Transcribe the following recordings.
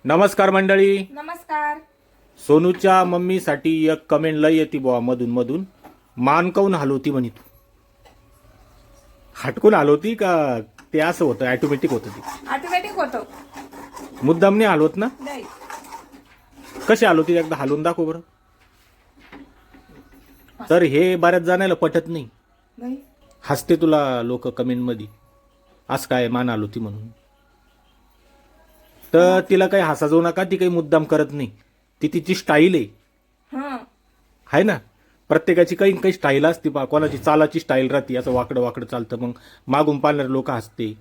नमस्कार मंडळी. नमस्कार. सोनूच्या मम्मीसाठी एक कमेंट लय येते बुवा मधून मधून. मान काऊन हलवती म्हणे तू? हटकून हलवती का ते असं होतं ऑटोमॅटिक होतं ते? ऑटोमॅटिक होतो. मुद्दाम नाही हलवत ना? नाही. कशी हलवती एकदा हलवून दाखव बरं. तर हे बऱ्याच जणांना पटत नाही. नाही. हसते तुला लोक कमेंट मध्ये, असं काय मान हलवती म्हणून. तर तिला काही हसा जाऊ नका, ती काही मुद्दाम करत नाही. ती तिची स्टाईल आहे ना. प्रत्येकाची काही काही स्टाईल असते पा. कोणाची चालाची स्टाईल राहते, असं वाकडं वाकडं चालतं, मग मागून पाळणारे लोक हसते.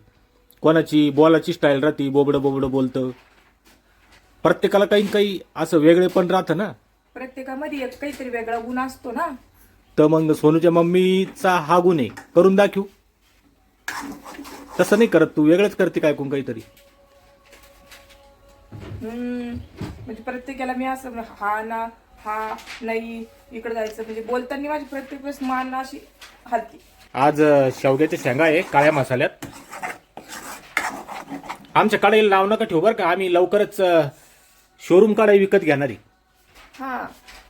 कोणाची बोलाची स्टाईल राहते, बोबडं बोबडं बोलतं. प्रत्येकाला काही काही असं वेगळे पण राहतं ना. प्रत्येकामध्ये एक काहीतरी वेगळा गुण असतो ना. तर मग सोनूच्या मम्मीचा हा गुण आहे, करून दाखवू. तसं नाही करत तू, वेगळंच करते काय कोण काहीतरी. म्हणजे प्रत्येकाला मी असं हा ना हा नाही इकडे जायचं म्हणजे बोलताना माझी प्रत्येक वेळेस मान अशी हलती. आज शेवग्याच्या शेंगा आहे काळ्या मसाल्यात. आमच्या कढईला नाव नका ठेवू बरं का, आम्ही लवकरच शोरूम कढई विकत घेणार आहे.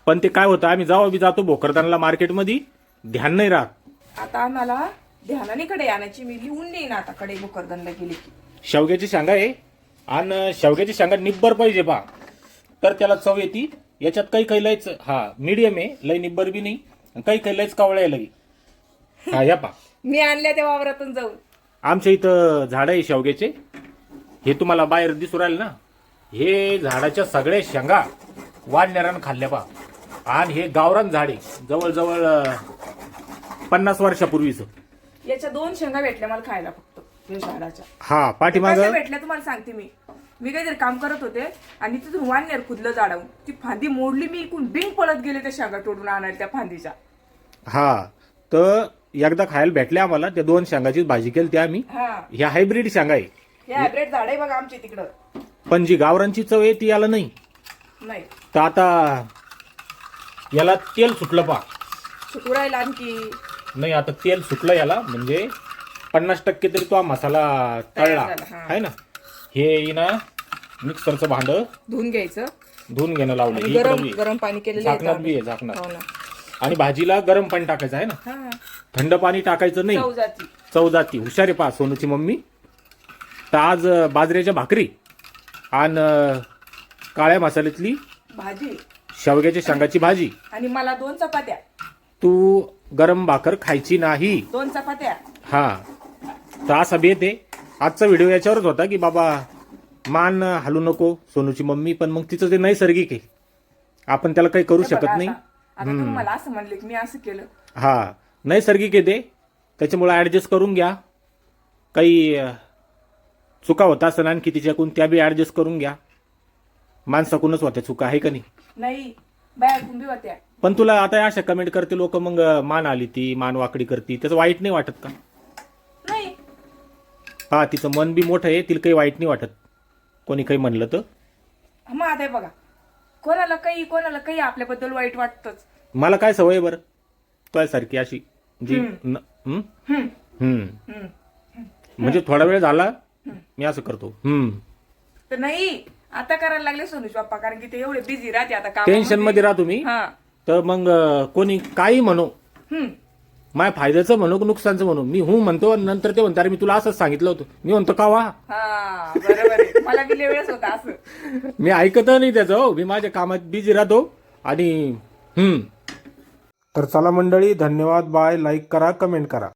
पण ते काय होतं, आम्ही जेव्हा बी जातो भोकरदनला मार्केटमध्ये ध्यान नाही राहत. आता आम्हाला ध्यानाने कडे आणायची, मी लिहून देईन आता कडे भोकरदनला गेली की. शेवग्याची शेंगा आहे आणि शेवग्याची शेंगा निब्बर पाहिजे पा, तर त्याला चव येते. याच्यात काही काही लयच मीडियम आहे, लय निब्बर बी नाही, काही काही लयच कावळ्या आहे लई. या पा मी आणल्या त्या वावरातून जाऊन. आमच्या इथं झाड आहे शेवग्याचे. हे तुम्हाला बाहेर दिसू राहील ना, हे झाडाच्या सगळ्या शेंगा वाढणाऱ्यानं खाल्ल्या पा. आणि हे गावरान झाड आहे, जवळजवळ 50 वर्षापूर्वीच. याच्या 2 शेंगा भेटल्या मला खायला फक्त या झाडाच्या. पाठीमाग भेटल्या तुम्हाला सांगते मी काहीतरी काम करत होते आणि तिथून वाननेर खुदलं झाडावून ती फांदी मोडली, मी इकून बिंग पळत गेले त्या शेंगा तोडून आणायला त्या फांदीच्या. तर एकदा खायला भेटल्या आम्हाला, त्या 2 शेंगाची भाजी केली त्या आम्ही. ह्या हायब्रिड शेंगा आहे. हे हायब्रिड झाड आहे बघा आमच्या तिकडं. पण जी गावरांची चव आहे ती याला नाही. तर आता याला तेल सुटलं पा. सुटू राहिला आणखी नाही, आता तेल सुटलं याला, म्हणजे 50% तरी तो हा मसाला तळला आहे ना. हे ना मिक्सरचं भांड धुवून घ्यायचं, धुवून घेणं लावलं. गरम पाणी केलेलं झाकणार बी आहे, झाकणार. आणि भाजीला गरम पाणी टाकायचं आहे ना, थंड पाणी टाकायचं नाही. चव जाती. हुशार आहे पा सोनूची मम्मी. तर आज बाजरीच्या भाकरी आणि काळ्या मसाल्यातली भाजी, शेवग्याच्या शेंगाची भाजी. आणि मला 2 चपात्या. तू गरम भाकर खायची नाही. 2 चपात्या. तर असा बेत आहे. आजचा व्हिडिओ याच्यावरच होता की बाबा मान हलू नको सोनूची मम्मी, पण मग तिचं ते नैसर्गिक आहे, आपण त्याला काही करू शकत नाही. मला असं म्हणले की मी असं केलं. नैसर्गिक आहे ते, त्याच्यामुळे ऍडजस्ट करून घ्या. काही चुका होता असं आणखी तिच्याकडून, त्या बी ऍडजस्ट करून घ्या. माणसाकूनच होत्या चुका, आहे का नाही बाया कुंभी होत्या. पण तुला आता अशा कमेंट करते लोक, मग मान आली ती मान वाकडी करते, त्याचं वाईट नाही वाटत का? नाही. तिचं मन बी मोठं आहे, तिला काही वाईट नाही वाटत कोणी काही म्हणलं तर. मग आता बघा, कोणाला काही आपल्याबद्दल वाईट वाटतच. मला काय सवय बरं तुझ्यासारखी अशी जी म्हणजे थोडा वेळ झाला मी असं करतो. तर नाही, आता करायला लागले सोनूच बाप्पा, कारण की ते एवढे बिझी राहते आता काम. टेन्शन मध्ये राहतो मी. तर मग कोणी काही म्हणो, माझ्या फायद्याचं म्हणू नुकसानचं म्हणू, मी म्हणतो. नंतर ते म्हणतात मी तुला असंच सांगितलं होतं. मी म्हणतो का वा, बरोबर आहे. मला बी वेळच होता असं. मी ऐकत नाही त्याचं. मी माझ्या कामात बिझी राहतो. आणि तर चला मंडळी, धन्यवाद. बाय. लाईक करा, कमेंट करा.